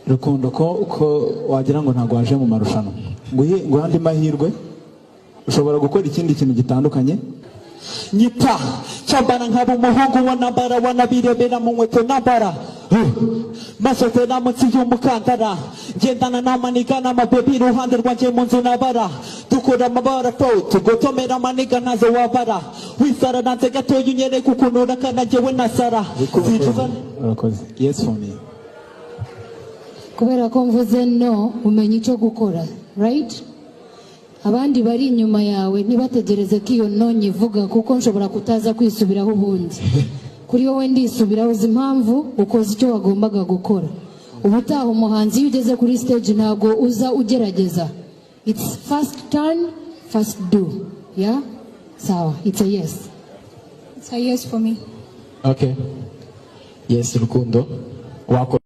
Rukundo ko wagira ngo ntago waje mu marushanwa ngo handi mahirwe ushobora gukora ikindi kintu gitandukanye. Nyita cyambara nkaba umuhungu wa nambara wanabirebera mu nkweto nambara masote na munsi y'umukandara ngendana n'amaniga n'amabebi iruhande rwanjye mu nzu nabara dukora amabara to tugotomera amaniga ntazo wabara wisara nanze gatoya unyereka ukuntu urakana njyewe nasara. Yes for me. Kubera ko mvuze no umenye icyo gukora, right? Abandi bari inyuma yawe ntibategereze ko iyo no nyivuga kuko nshobora kutaza kwisubiraho ubundi. Kuri wowe ndisubiraho uzi impamvu ukoze icyo wagombaga gukora. Ubutaha umuhanzi iyo ugeze kuri stage ntago uza ugerageza. It's first turn, first do. Yeah? Sawa, it's a yes. It's a yes for me. Okay. Yes, Rukundo. Wako